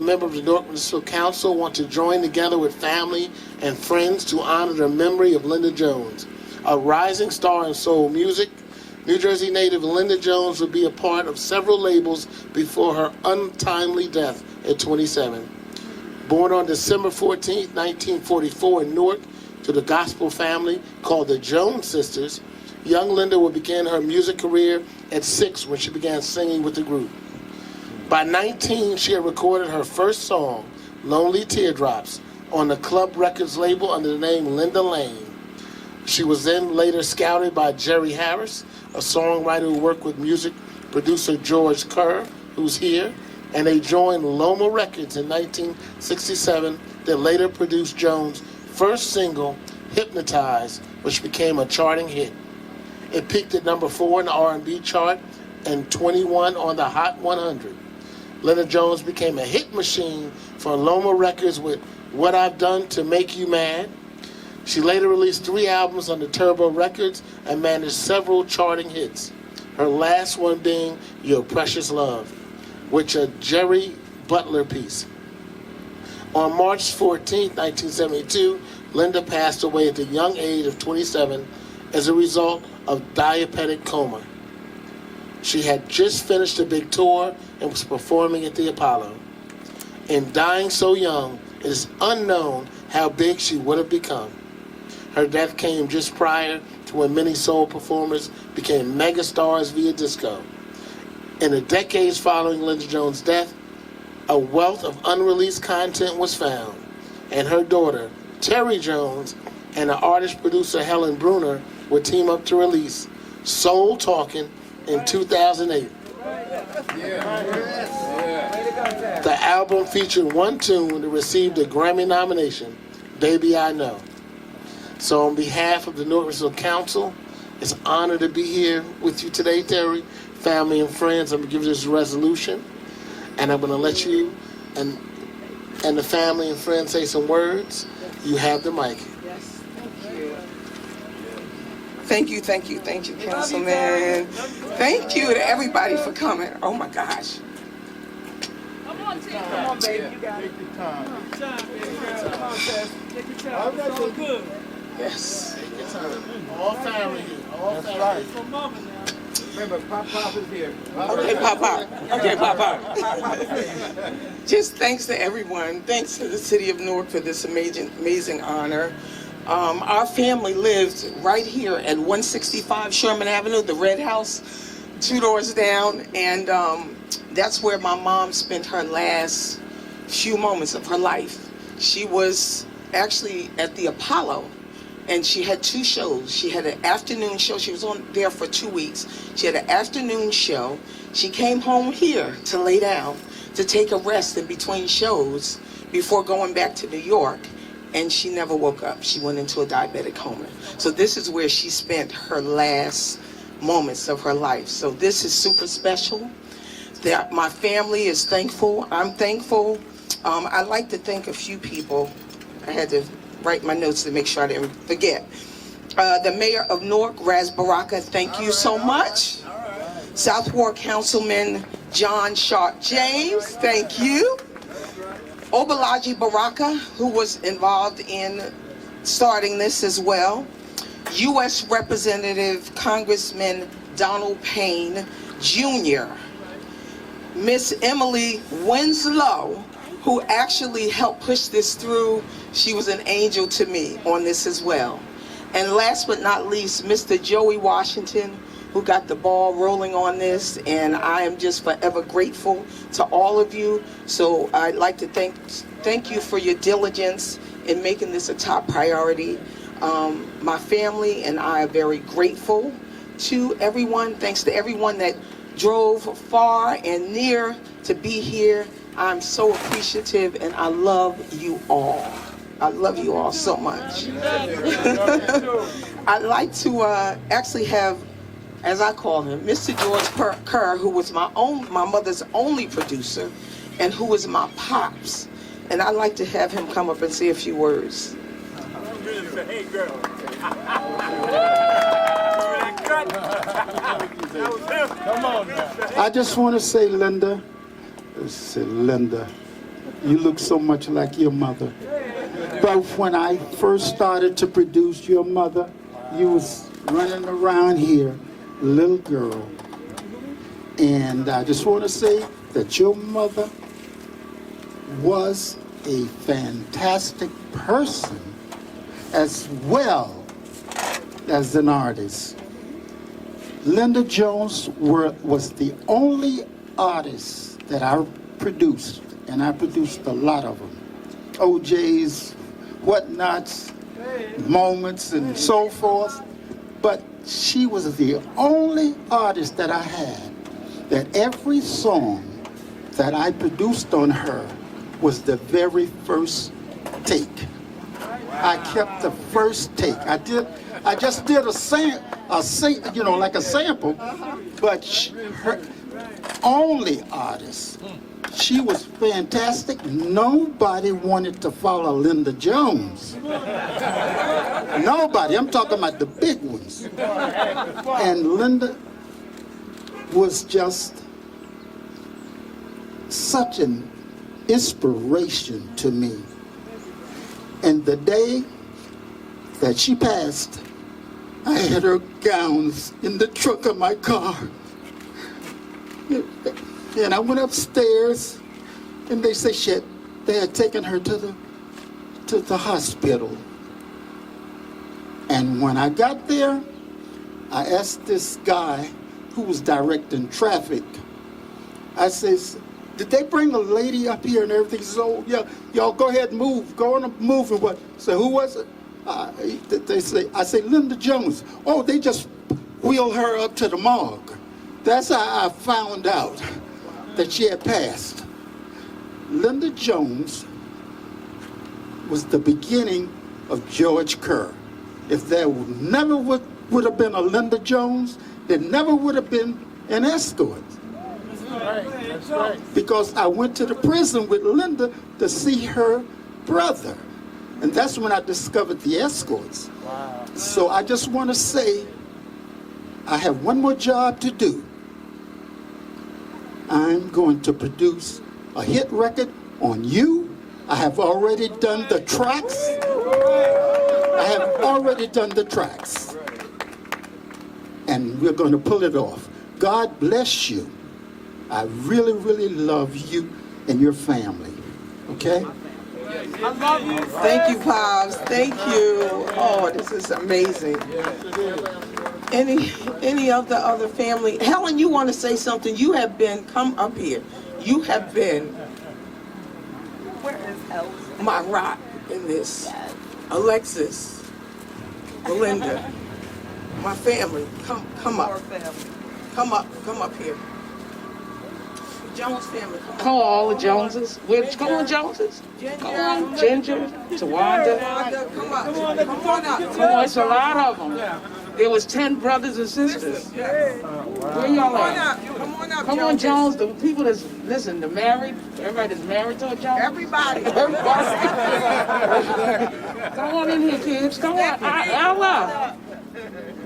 Members of the Newark Municipal Council want to join together with family and friends to honor the memory of Linda Jones, a rising star in soul music. New Jersey native Linda Jones would be a part of several labels before her untimely death at 27. Born on December 14, 1944 in Newark to the gospel family called the Jones Sisters, young Linda would begin her music career at 6 when she began singing with the group. By 19, she had recorded her first song, Lonely Teardrops, on the Club Records label under the name Linda Lane. She was then later scouted by Jerry Harris, a songwriter who worked with music producer George Kerr, who's here, and they joined Loma Records in 1967 that later produced Jones' first single, Hypnotized, which became a charting hit. It peaked at number 4 in the R&B chart and 21 on the Hot 100. Linda Jones became a hit machine for Loma Records with What I've Done to Make You Mad. She later released 3 albums under Turbo Records and managed several charting hits, her last one being Your Precious Love, which a Jerry Butler piece. On March 14, 1972, Linda passed away at the young age of 27 as a result of diabetic coma. She had just finished a big tour and was performing at the Apollo. In dying so young, it is unknown how big she would have become. Her death came just prior to when many soul performers became megastars via disco. In the decades following Linda Jones' death, a wealth of unreleased content was found, and her daughter, Terry Jones, and the artist-producer Helen Bruner would team up to release Soul Talkin' in 2008. The album featured one tune that received a Grammy nomination, Baby I Know. So on behalf of the Newark Municipal Council, it's an honor to be here with you today, Terry, family and friends. I'm going to give you this resolution, and I'm going to let you and the family and friends say some words. You have the mic. Yes, thank you. Thank you, Councilman. Thank you to everybody for coming. Oh my gosh. Come on, baby. You got it. Take your time. Come on, Tess. Take your time. It's all good. Yes. Take your time. All family here. All family. Right. It's for mama now. Remember, Pop is here. Okay, Pop. Just thanks to everyone. Thanks to the city of Newark for this amazing honor. Our family lives right here at 165 Sherman Avenue, the Red House, 2 doors down, and that's where my mom spent her last few moments of her life. She was actually at the Apollo, and she had 2 shows. She had an afternoon show. She was on there for 2 weeks. She had an afternoon show. She came home here to lay down, to take a rest in between shows before going back to New York, and she never woke up. She went into a diabetic coma. So this is where she spent her last moments of her life. So this is super special. That my family is thankful. I'm thankful. I'd like to thank a few people. I had to write my notes to make sure I didn't forget. The mayor of Newark, Raz Baraka, thank you so much. South Ward Councilman John Sharp James, thank you. Obalaji Baraka, who was involved in starting this as well. U.S. Representative Congressman Donald Payne Jr. Miss Emily Winslow, who actually helped push this through. She was an angel to me on this as well. And last but not least, Mr. Joey Washington, who got the ball rolling on this, and I am just forever grateful to all of you. So I'd like to thank you for your diligence in making this a top priority. My family and I are very grateful to everyone. Thanks to everyone that drove far and near to be here. I'm so appreciative, and I love you all. I love you all so much. I'd like to actually have, as I call him, Mr. George Kerr, who was my mother's only producer, and who was my pops. And I'd like to have him come up and say a few words. Hey, girl. Come on now. I just want to say, Linda, You look so much like your mother. But when I first started to produce your mother, you was running around here, little girl. And I just want to say that your mother was a fantastic person as well as an artist. Linda Jones was the only artist that I produced, and I produced a lot of them. OJ's, whatnots, moments, and so forth. But she was the only artist that I had that every song that I produced on her was the very first take. I kept the first take. I just did a sample, but her only artist. She was fantastic. Nobody wanted to follow Linda Jones. Nobody. I'm talking about the big ones. And Linda was just such an inspiration to me. And the day that she passed, I had her gowns in the trunk of my car. And I went upstairs, and they said they had taken her to the hospital. And when I got there, I asked this guy who was directing traffic. I says, "Did they bring a lady up here and everything?" He says, "Oh, yeah, y'all go ahead and move. Go on and move." And what? So who was it? They say, I say, "Linda Jones." "Oh, they just wheeled her up to the morgue." That's how I found out that she had passed. Linda Jones was the beginning of George Kerr. If there never would have been a Linda Jones, there never would have been an Escort. That's right. Because I went to the prison with Linda to see her brother. And that's when I discovered the Escorts. Wow. So I just want to say, I have one more job to do. I'm going to produce a hit record on you. I have already done the tracks. And we're going to pull it off. God bless you. I really, really love you and your family. Okay? I love you. Thank you, Pops. Thank you. Oh, this is amazing. Any of the other family? Helen, you want to say something? You have been, come up here. You have been Where is Helen? my rock in this. Yes. Alexis, Belinda, my family, come Our up. family. Come up here. Jones family, come Come on, all the Joneses. Come on, Joneses. Come on, Ginger, Tawanda. Come on up. Come on, it's a lot of them. There was 10 brothers and sisters. Where y'all at? Come on up. Come on, Jones. The people that's, listen, the married, everybody that's married to a Jones. Everybody. Come on in here, kids. Come on. Ella.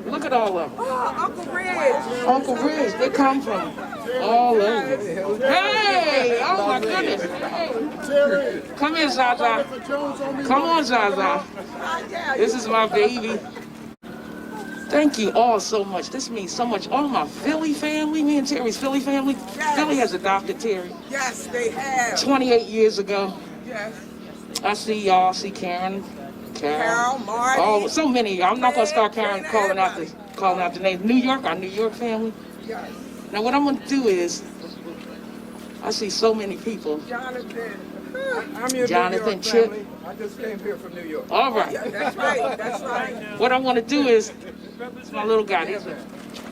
Look at all of them. Uncle Ridge. Uncle Ridge, they come from all over. Hey! Oh my goodness. Hey. Come here, Zaza. Come on, Zaza. This is my baby. Thank you all so much. This means so much. All my Philly family, me and Terry's Philly family. Yes. Philly has adopted Terry Yes, they have. 28 years ago. Yes. I see y'all. I see Karen. Carol, Marty. Oh, so many. I'm not gonna start calling out the names. New York, our New York family. Yes. Now what I'm gonna do is, I see so many people. Jonathan. I'm your Jonathan, New York Chip. family. I just came here from New York. All right. That's right. That's right. What I want to do is, it's my little guy. His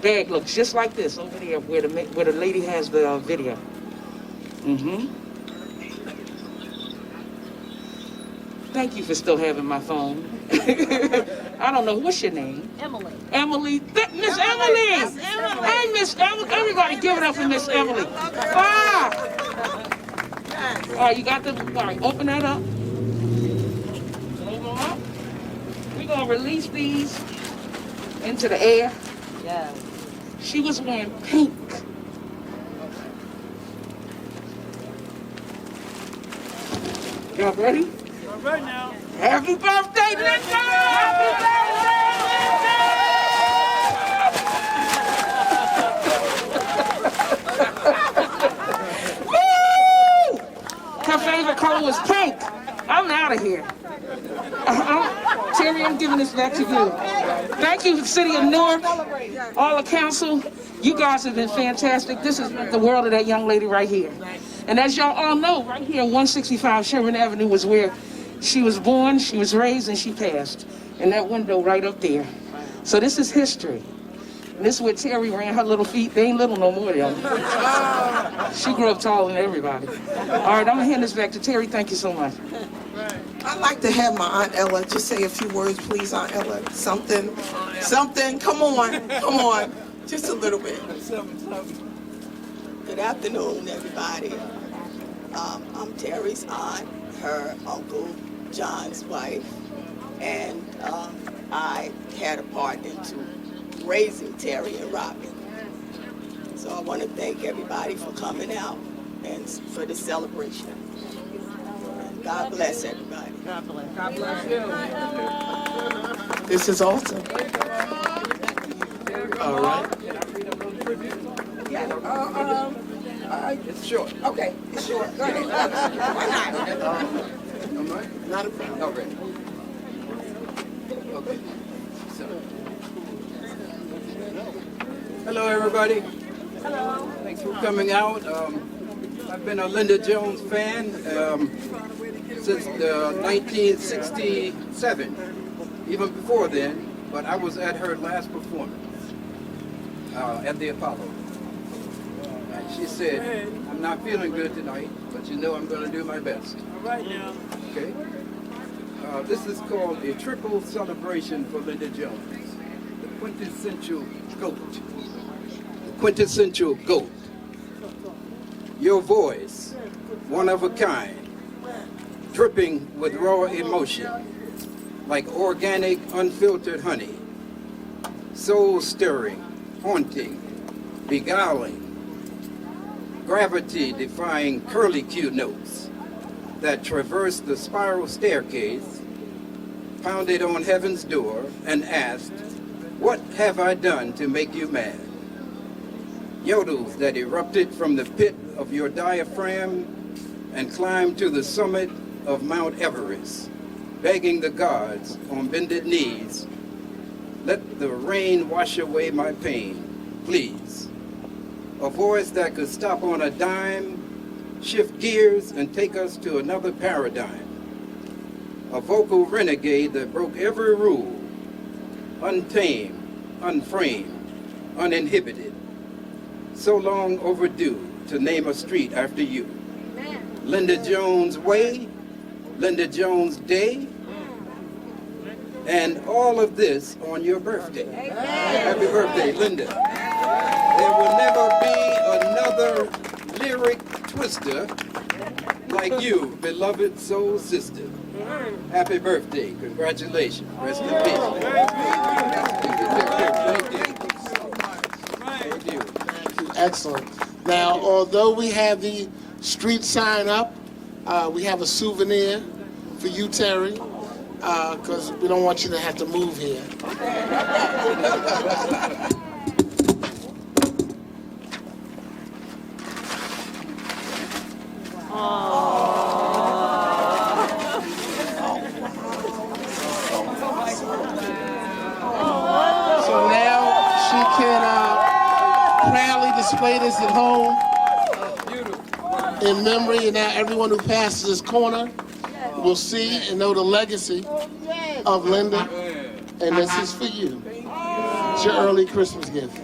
bag looks just like this over there, where the lady has the video. Thank you for still having my phone. I don't know, what's your name? Emily. Emily. Miss Emily. Hey, Miss Emily. Everybody give it up for Miss Emily. Ah. All right, you got the, all right, open that up. Open them up. We're going to release these into the air. Yes. She was wearing pink. Y'all ready? All right now. Happy birthday, Linda! Happy birthday, Linda! Woo! Her favorite color was pink. I'm out of here. Terry, I'm giving this back to you. Thank you, City of Newark, all the council. You guys have been fantastic. This is the world of that young lady right here. And as y'all all know, right here, 165 Sherman Avenue was where she was born, she was raised, and she passed. And that window right up there. So this is history. And this is where Terry ran her little feet. They ain't little no more, y'all. She grew up taller than everybody. All right, I'm gonna hand this back to Terry. Thank you so much. I'd like to have my Aunt Ella just say a few words, please, Aunt Ella. Something. Come on. Just a little bit. Good afternoon, everybody. I'm Terry's aunt, her uncle John's wife, and I had a part into raising Terry and Robin. So I want to thank everybody for coming out and for the celebration. And God bless everybody. God bless you. This is awesome. All right. It's short. Okay, it's short. Go ahead. Why not? Not a problem. All right. Okay. So. Hello, everybody. Hello. Thanks for coming out. I've been a Linda Jones fan since 1967, even before then, but I was at her last performance at the Apollo. And she said, I'm not feeling good tonight, but you know I'm going to do my best. All right now. Okay? This is called a triple celebration for Linda Jones, the quintessential GOAT. The quintessential GOAT. Your voice, one of a kind, dripping with raw emotion, like organic, unfiltered honey, soul-stirring, haunting, beguiling, gravity-defying curly-Q notes that traverse the spiral staircase, pounded on heaven's door, and asked, "What have I done to make you mad?" Yodels that erupted from the pit of your diaphragm and climbed to the summit of Mount Everest, begging the gods on bended knees, "Let the rain wash away my pain, please." A voice that could stop on a dime, shift gears, and take us to another paradigm. A vocal renegade that broke every rule, untamed, unframed, uninhibited. So long overdue to name a street after you. Linda Jones Way, Linda Jones Day, and all of this on your birthday. Happy birthday, Linda. There will never be another lyric twister like you, beloved soul sister. Happy birthday. Congratulations. Rest in peace. Thank you. Excellent. Now, although we have the street sign up, we have a souvenir for you, Terry, because we don't want you to have to move here. So now she can proudly display this at home in memory, and now everyone who passes this corner will see and know the legacy of Linda, and this is for you. It's your early Christmas gift.